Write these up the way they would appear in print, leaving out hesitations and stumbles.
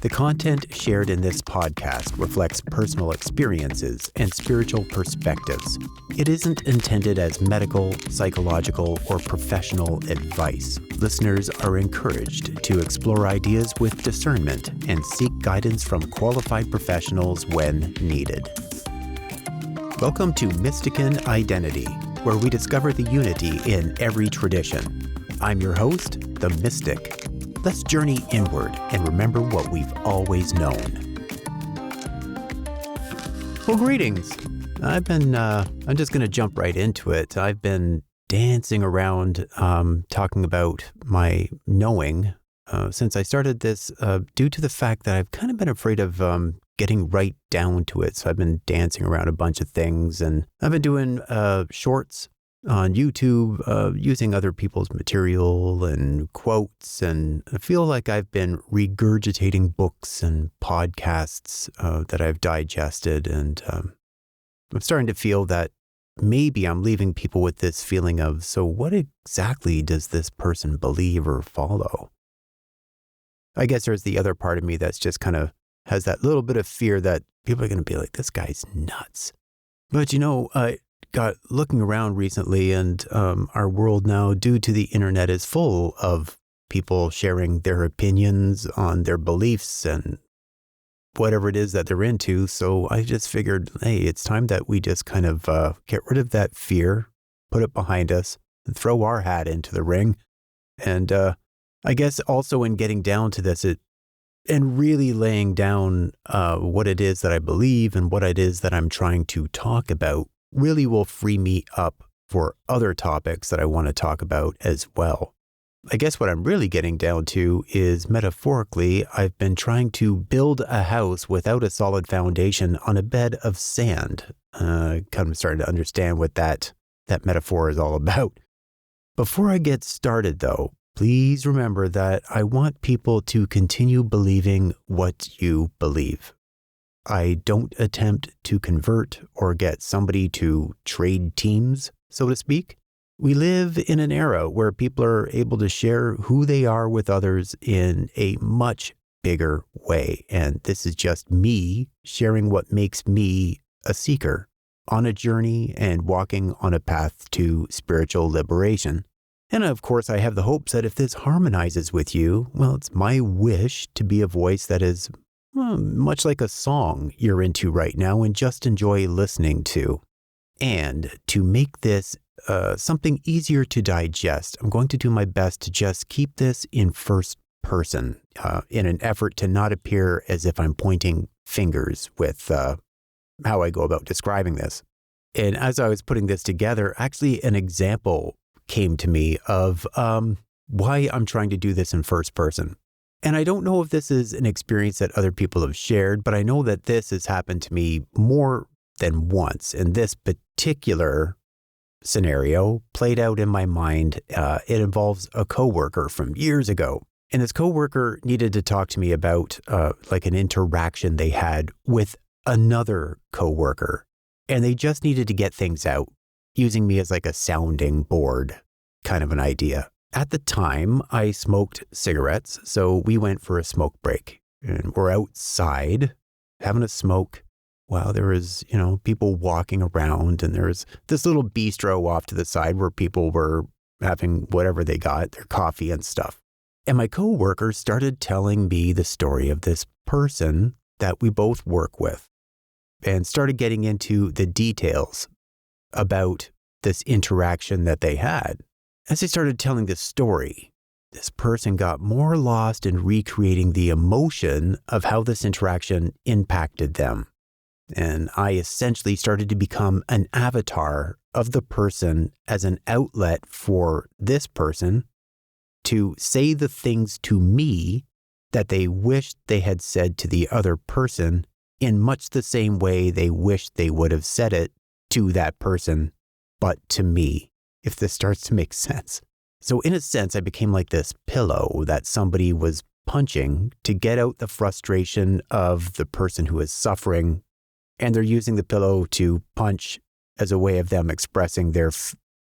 The content shared in this podcast reflects personal experiences and spiritual perspectives. It isn't intended as medical, psychological, or professional advice. Listeners are encouraged to explore ideas with discernment and seek guidance from qualified professionals when needed. Welcome to Mystican Identity, where we discover the unity in every tradition. I'm your host, the Mystic. Let's journey inward and remember what we've always known. Well, greetings. I'm just going to jump right into it. I've been dancing around talking about my knowing since I started this due to the fact that I've kind of been afraid of getting right down to it. So I've been dancing around a bunch of things, and I've been doing shorts on YouTube, using other people's material and quotes, and I feel like I've been regurgitating books and podcasts that I've digested, and I'm starting to feel that maybe I'm leaving people with this feeling of, so what exactly does this person believe or follow? I guess there's the other part of me that's just kind of has that little bit of fear that people are going to be like, this guy's nuts. But I got looking around recently, and our world now, due to the internet, is full of people sharing their opinions on their beliefs and whatever it is that they're into. So I just figured, hey, it's time that we just kind of get rid of that fear, put it behind us, and throw our hat into the ring. And I guess also in getting down to this, and really laying down what it is that I believe and what it is that I'm trying to talk about, really will free me up for other topics that I want to talk about as well. I guess what I'm really getting down to is, metaphorically, I've been trying to build a house without a solid foundation on a bed of sand. Kind of starting to understand what that metaphor is all about. Before I get started, though, please remember that I want people to continue believing what you believe. I don't attempt to convert or get somebody to trade teams, so to speak. We live in an era where people are able to share who they are with others in a much bigger way. And this is just me sharing what makes me a seeker on a journey and walking on a path to spiritual liberation. And of course, I have the hopes that if this harmonizes with you, well, it's my wish to be a voice that is much like a song you're into right now and just enjoy listening to. And to make this something easier to digest, I'm going to do my best to just keep this in first person in an effort to not appear as if I'm pointing fingers with how I go about describing this. And as I was putting this together, actually an example came to me of why I'm trying to do this in first person. And I don't know if this is an experience that other people have shared, but I know that this has happened to me more than once. And this particular scenario played out in my mind. It involves a coworker from years ago. And this coworker needed to talk to me about like an interaction they had with another coworker. And they just needed to get things out, using me as like a sounding board kind of an idea. At the time, I smoked cigarettes, so we went for a smoke break. And we're outside having a smoke while there was, people walking around. And there was this little bistro off to the side where people were having whatever they got, their coffee and stuff. And my coworker started telling me the story of this person that we both work with, and started getting into the details about this interaction that they had. As they started telling this story, this person got more lost in recreating the emotion of how this interaction impacted them. And I essentially started to become an avatar of the person as an outlet for this person to say the things to me that they wished they had said to the other person in much the same way they wished they would have said it to that person, but to me, if this starts to make sense. So in a sense, I became like this pillow that somebody was punching to get out the frustration of the person who is suffering. And they're using the pillow to punch as a way of them expressing their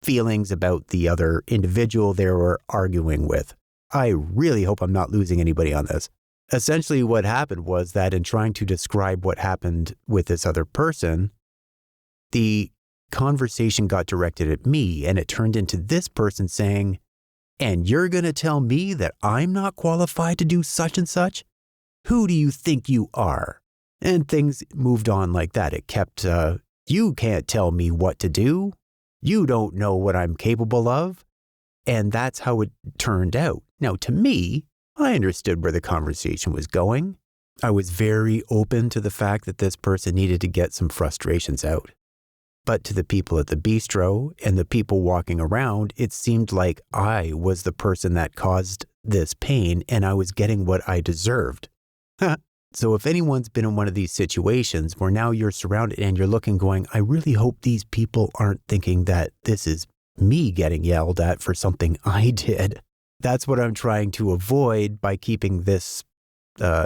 feelings about the other individual they were arguing with. I really hope I'm not losing anybody on this. Essentially, what happened was that in trying to describe what happened with this other person, the conversation got directed at me, and it turned into this person saying, "And you're going to tell me that I'm not qualified to do such and such? Who do you think you are?" And things moved on like that. It kept, "You can't tell me what to do. You don't know what I'm capable of." And that's how it turned out. Now, to me, I understood where the conversation was going. I was very open to the fact that this person needed to get some frustrations out. But to the people at the bistro and the people walking around, it seemed like I was the person that caused this pain and I was getting what I deserved. So if anyone's been in one of these situations where now you're surrounded and you're looking going, I really hope these people aren't thinking that this is me getting yelled at for something I did. That's what I'm trying to avoid by keeping this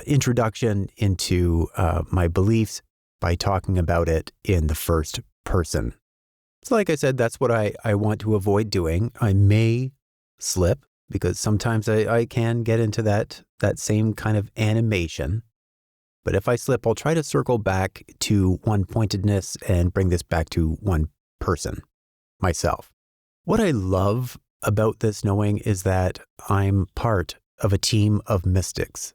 introduction into my beliefs by talking about it in the first person. So like I said, that's what I want to avoid doing. I may slip because sometimes I can get into that same kind of animation. But if I slip, I'll try to circle back to one-pointedness and bring this back to one person, myself. What I love about this knowing is that I'm part of a team of mystics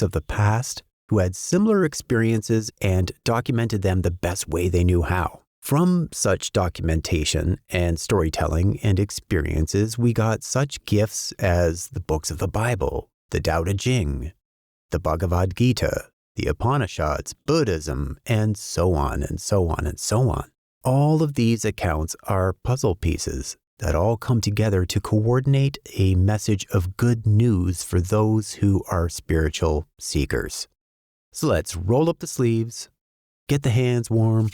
of the past who had similar experiences and documented them the best way they knew how. From such documentation and storytelling and experiences, we got such gifts as the books of the Bible, the Tao Te Ching, the Bhagavad Gita, the Upanishads, Buddhism, and so on and so on and so on. All of these accounts are puzzle pieces that all come together to coordinate a message of good news for those who are spiritual seekers. So let's roll up the sleeves, get the hands warm,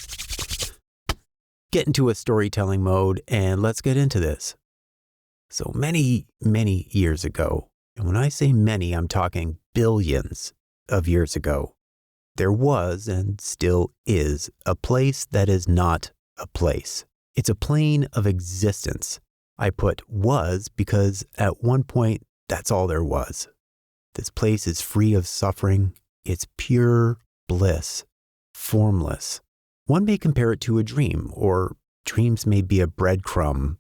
get into a storytelling mode, and let's get into this. So many, many years ago, and when I say many, I'm talking billions of years ago, there was and still is a place that is not a place. It's a plane of existence. I put was because at one point, that's all there was. This place is free of suffering. It's pure bliss, formless. One may compare it to a dream, or dreams may be a breadcrumb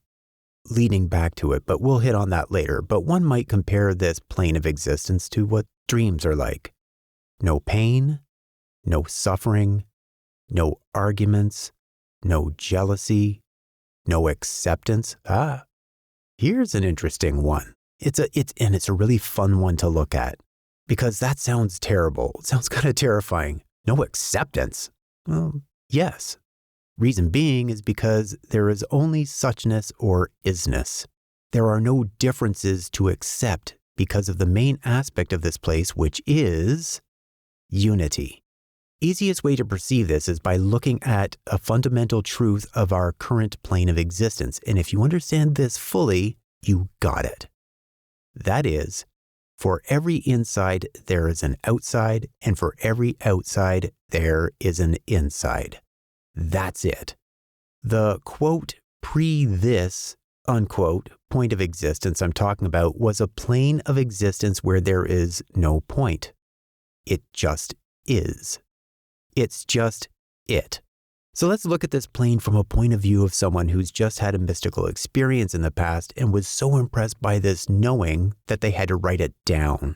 leading back to it, but we'll hit on that later. But one might compare this plane of existence to what dreams are like. No pain, no suffering, no arguments, no jealousy, no acceptance. Here's an interesting one. It's a really fun one to look at because that sounds terrible. It sounds kind of terrifying. No acceptance. Well, yes. Reason being is because there is only suchness or isness. There are no differences to accept because of the main aspect of this place, which is unity. Easiest way to perceive this is by looking at a fundamental truth of our current plane of existence. And if you understand this fully, you got it. That is, for every inside, there is an outside, and for every outside, there is an inside. That's it. The quote, pre-this, unquote, point of existence I'm talking about was a plane of existence where there is no point. It just is. It's just it. So let's look at this plane from a point of view of someone who's just had a mystical experience in the past and was so impressed by this knowing that they had to write it down.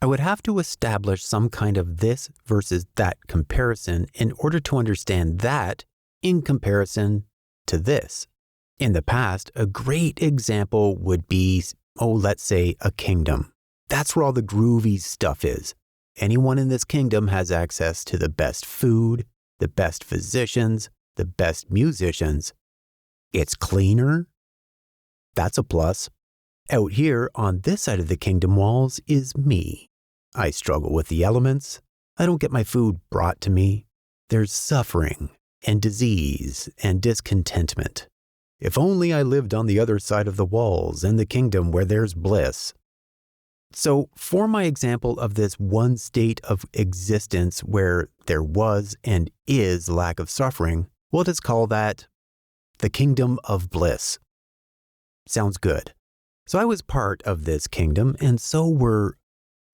I would have to establish some kind of this versus that comparison in order to understand that in comparison to this. In the past, a great example would be, let's say a kingdom. That's where all the groovy stuff is. Anyone in this kingdom has access to the best food, the best physicians, the best musicians. It's cleaner. That's a plus. Out here on this side of the kingdom walls is me. I struggle with the elements. I don't get my food brought to me. There's suffering and disease and discontentment. If only I lived on the other side of the walls in the kingdom where there's bliss. So for my example of this one state of existence where there was and is lack of suffering, we'll just call that the kingdom of bliss. Sounds good. So I was part of this kingdom, and so were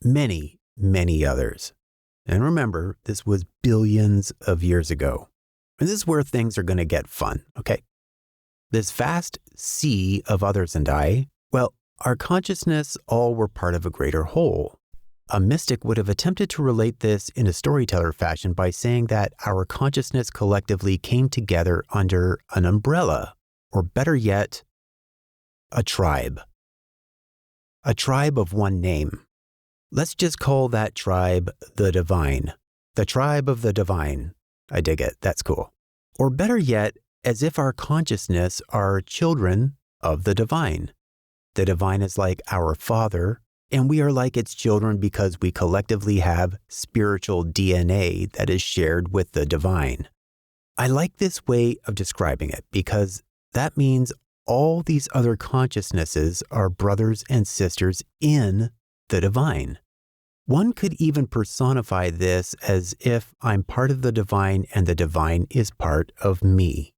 many, many others. And remember, this was billions of years ago. And this is where things are going to get fun, okay? This vast sea of others and I, well, our consciousness all were part of a greater whole. A mystic would have attempted to relate this in a storyteller fashion by saying that our consciousness collectively came together under an umbrella, or better yet, a tribe. A tribe of one name. Let's just call that tribe the Divine. The tribe of the Divine. I dig it. That's cool. Or better yet, as if our consciousness are children of the Divine. The Divine is like our Father, and we are like its children because we collectively have spiritual DNA that is shared with the Divine. I like this way of describing it because that means all these other consciousnesses are brothers and sisters in the Divine. One could even personify this as if I'm part of the Divine and the Divine is part of me.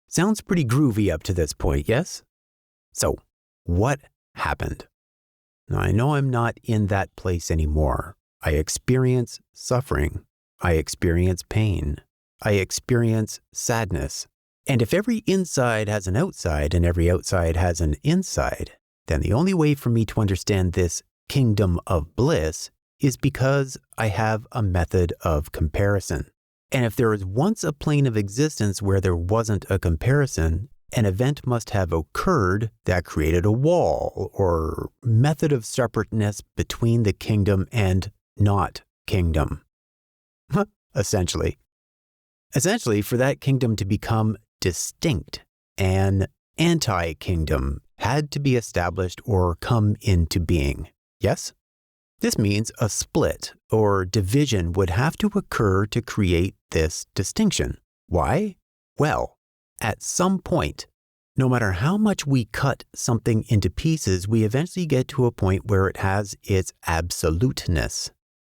Sounds pretty groovy up to this point, yes? So, what happened? Now, I know I'm not in that place anymore. I experience suffering. I experience pain. I experience sadness. And if every inside has an outside and every outside has an inside, then the only way for me to understand this kingdom of bliss is because I have a method of comparison. And if there was once a plane of existence where there wasn't a comparison, an event must have occurred that created a wall or method of separateness between the kingdom and not kingdom. Essentially. Essentially, for that kingdom to become distinct, an anti-kingdom had to be established or come into being. Yes? This means a split or division would have to occur to create this distinction. Why? Well, at some point, no matter how much we cut something into pieces, we eventually get to a point where it has its absoluteness.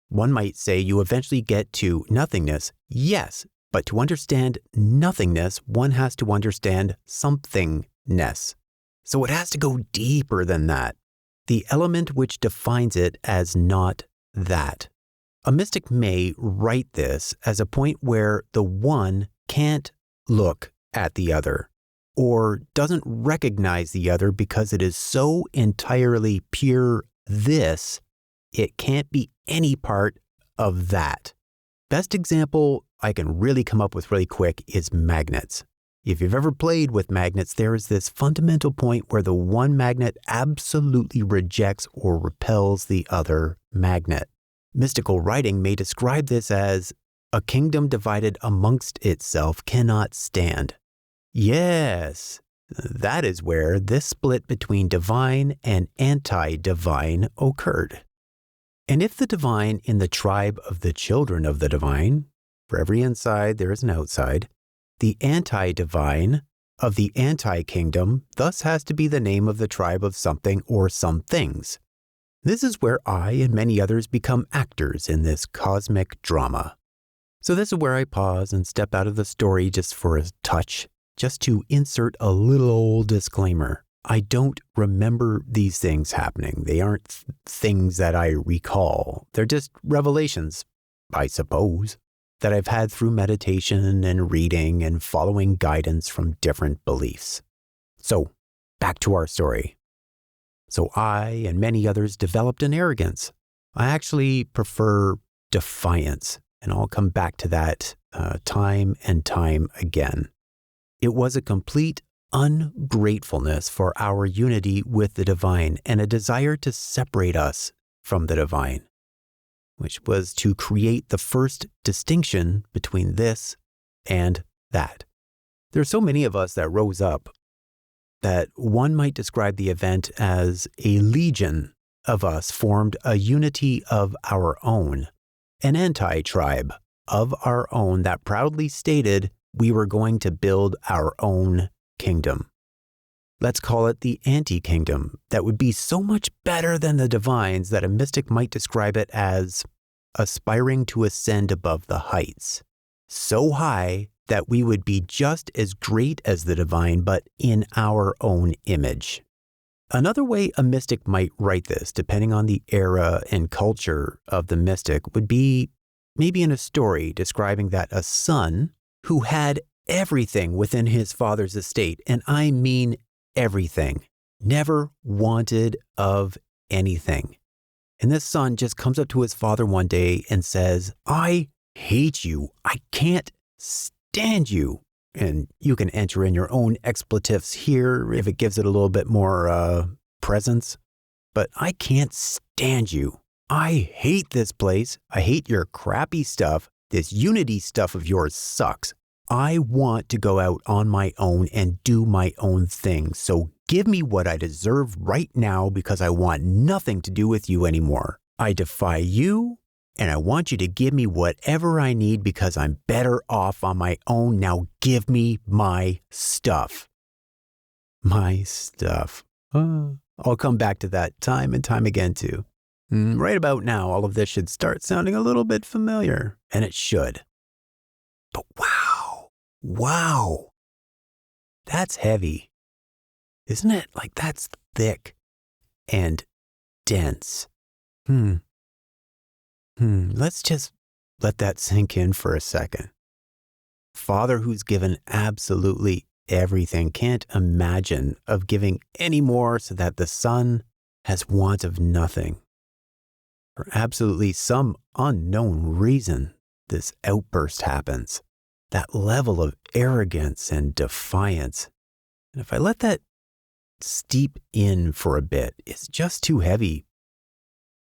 One might say you eventually get to nothingness, yes, but to understand nothingness, one has to understand somethingness. So it has to go deeper than that. The element which defines it as not that. A mystic may write this as a point where the one can't look at the other, or doesn't recognize the other because it is so entirely pure this, it can't be any part of that. Best example I can really come up with really quick is magnets. If you've ever played with magnets, there is this fundamental point where the one magnet absolutely rejects or repels the other magnet. Mystical writing may describe this as, a kingdom divided amongst itself cannot stand. Yes, that is where this split between divine and anti-divine occurred. And if the divine in the tribe of the children of the divine, for every inside there is an outside, the anti-divine of the anti-kingdom thus has to be the name of the tribe of something or some things. This is where I and many others become actors in this cosmic drama. So this is where I pause and step out of the story just for a touch, just to insert a little old disclaimer. I don't remember these things happening. They aren't things that I recall. They're just revelations, I suppose, that I've had through meditation and reading and following guidance from different beliefs. So, back to our story. So I and many others developed an arrogance. I actually prefer defiance, and I'll come back to that time and time again. It was a complete ungratefulness for our unity with the divine and a desire to separate us from the divine, which was to create the first distinction between this and that. There are so many of us that rose up that one might describe the event as a legion of us formed a unity of our own, an anti-tribe of our own that proudly stated we were going to build our own kingdom. Let's call it the anti-kingdom that would be so much better than the divines that a mystic might describe it as aspiring to ascend above the heights, so high that we would be just as great as the divine, but in our own image. Another way a mystic might write this, depending on the era and culture of the mystic, would be maybe in a story describing that a son who had everything within his father's estate, and I mean everything, never wanted of anything. And this son just comes up to his father one day and says, "I hate you. I can't stand you." And you can enter in your own expletives here if it gives it a little bit more presence. But I can't stand you. I hate this place. I hate your crappy stuff. This unity stuff of yours sucks. I want to go out on my own and do my own thing. So give me what I deserve right now because I want nothing to do with you anymore. I defy you. And I want you to give me whatever I need because I'm better off on my own. Now give me my stuff. My stuff. I'll come back to that time and time again too. Right about now, all of this should start sounding a little bit familiar, and it should. But wow, that's heavy. Isn't it? Like that's thick and dense. Let's just let that sink in for a second. Father who's given absolutely everything can't imagine of giving any more so that the son has want of nothing. For absolutely some unknown reason, this outburst happens. That level of arrogance and defiance. And if I let that steep in for a bit, it's just too heavy.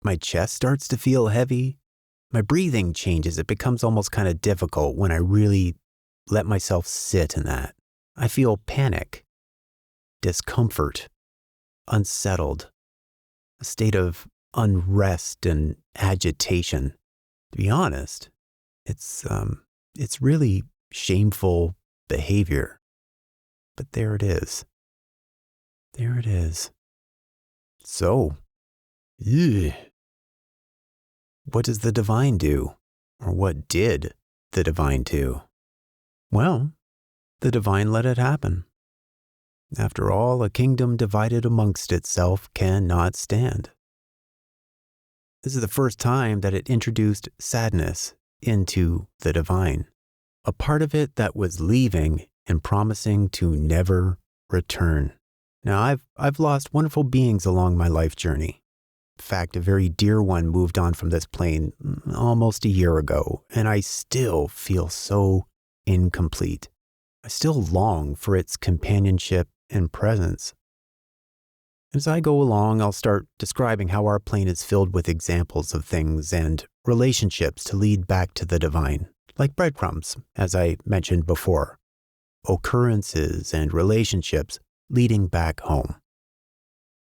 My chest starts to feel heavy. My breathing changes. It becomes almost kind of difficult when I really let myself sit in that. I feel panic, discomfort, unsettled, a state of unrest and agitation. To be honest, it's really shameful behavior. But there it is. There it is. So, what does the divine do? Or what did the divine do? Well, the divine let it happen. After all, a kingdom divided amongst itself cannot stand. This is the first time that it introduced sadness into the divine, a part of it that was leaving and promising to never return. Now, I've lost wonderful beings along my life journey. In fact, a very dear one moved on from this plane almost a year ago, and I still feel so incomplete. I still long for its companionship and presence. As I go along, I'll start describing how our plane is filled with examples of things and relationships to lead back to the divine, like breadcrumbs, as I mentioned before, occurrences and relationships leading back home.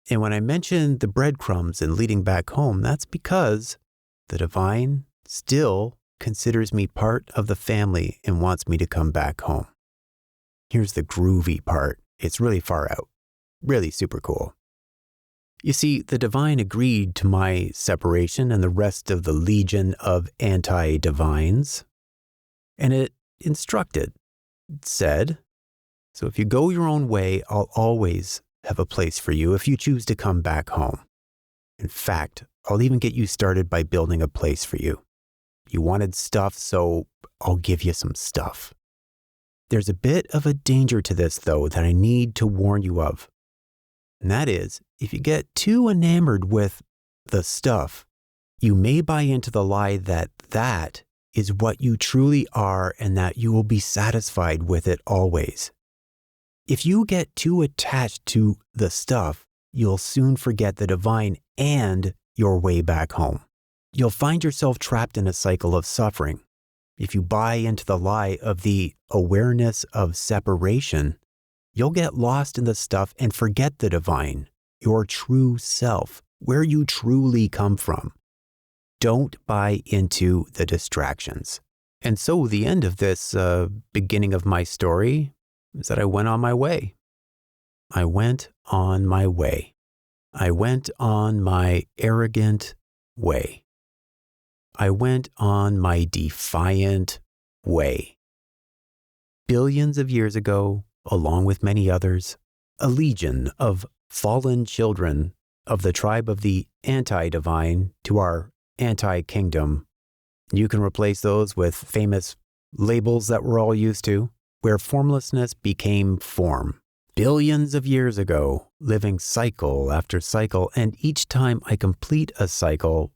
And when I mention the breadcrumbs and leading back home, that's because the divine still considers me part of the family and wants me to come back home. Here's the groovy part. It's really far out. Really super cool. You see, the divine agreed to my separation and the rest of the legion of anti-divines. And it instructed, it said, so if you go your own way, I'll always have a place for you if you choose to come back home. In fact, I'll even get you started by building a place for you. You wanted stuff, so I'll give you some stuff. There's a bit of a danger to this, though, that I need to warn you of. And that is, if you get too enamored with the stuff, you may buy into the lie that that is what you truly are and that you will be satisfied with it always. If you get too attached to the stuff, you'll soon forget the divine and your way back home. You'll find yourself trapped in a cycle of suffering. If you buy into the lie of the awareness of separation, you'll get lost in the stuff and forget the divine, your true self, where you truly come from. Don't buy into the distractions. And so the end of this beginning of my story is that I went on my way. I went on my way. I went on my arrogant way. I went on my defiant way. Billions of years ago, along with many others, a legion of fallen children of the tribe of the anti-divine to our anti-kingdom. You can replace those with famous labels that we're all used to, where formlessness became form. Billions of years ago, living cycle after cycle, and each time I complete a cycle,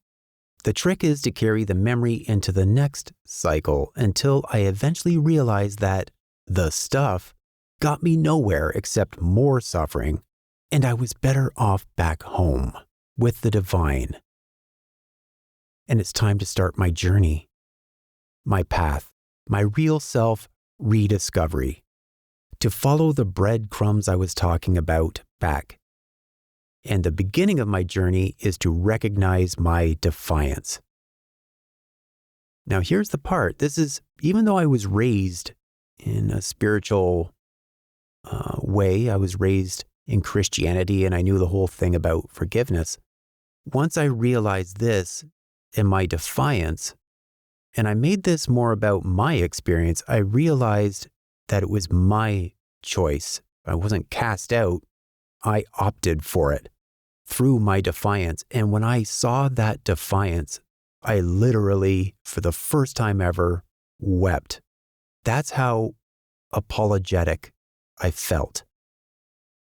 the trick is to carry the memory into the next cycle until I eventually realize that the stuff got me nowhere except more suffering, and I was better off back home with the divine. And it's time to start my journey, my path, my real self rediscovery, to follow the breadcrumbs I was talking about back. And the beginning of my journey is to recognize my defiance. Now, here's the part. This is, even though I was raised in a spiritual way, I was raised in Christianity and I knew the whole thing about forgiveness. Once I realized this in my defiance, and I made this more about my experience, I realized that it was my choice. I wasn't cast out. I opted for it through my defiance. And when I saw that defiance, I literally, for the first time ever, wept. That's how apologetic I felt.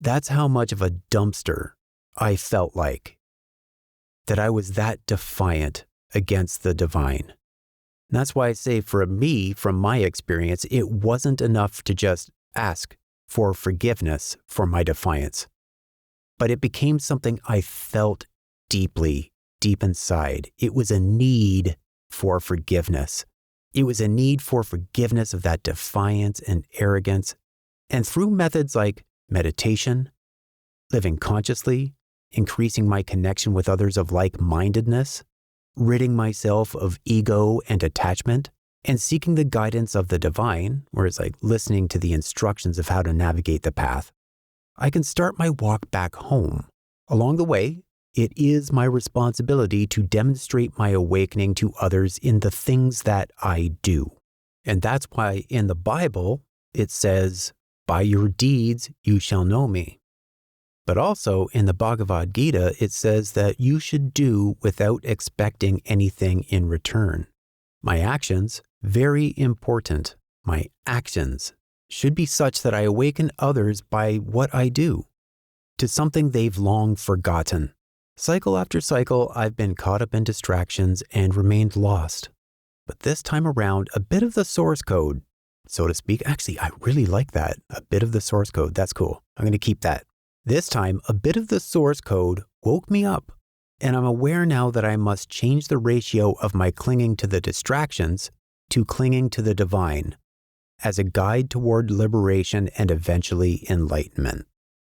That's how much of a dumpster I felt like, that I was that defiant against the divine. And that's why I say, for me, from my experience, it wasn't enough to just ask for forgiveness for my defiance, but it became something I felt deeply, deep inside. It was a need for forgiveness. It was a need for forgiveness of that defiance and arrogance. And through methods like meditation, living consciously, increasing my connection with others of like-mindedness, ridding myself of ego and attachment, and seeking the guidance of the divine, where it's like listening to the instructions of how to navigate the path, I can start my walk back home. Along the way, it is my responsibility to demonstrate my awakening to others in the things that I do. And that's why in the Bible, it says, "By your deeds you shall know me." But also in the Bhagavad Gita, it says that you should do without expecting anything in return. My actions, very important, my actions should be such that I awaken others by what I do to something they've long forgotten. Cycle after cycle, I've been caught up in distractions and remained lost. But this time around, a bit of the source code, so to speak, actually, I really like that. A bit of the source code, that's cool. I'm going to keep that. This time, a bit of the source code woke me up, and I'm aware now that I must change the ratio of my clinging to the distractions to clinging to the divine as a guide toward liberation and eventually enlightenment.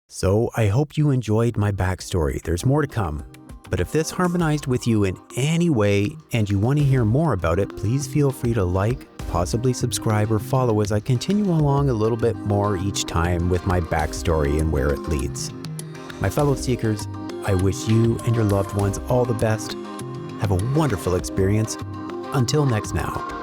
So I hope you enjoyed my backstory. There's more to come. But if this harmonized with you in any way and you want to hear more about it, please feel free to like, possibly subscribe or follow as I continue along a little bit more each time with my backstory and where it leads. My fellow seekers, I wish you and your loved ones all the best. Have a wonderful experience. Until next now.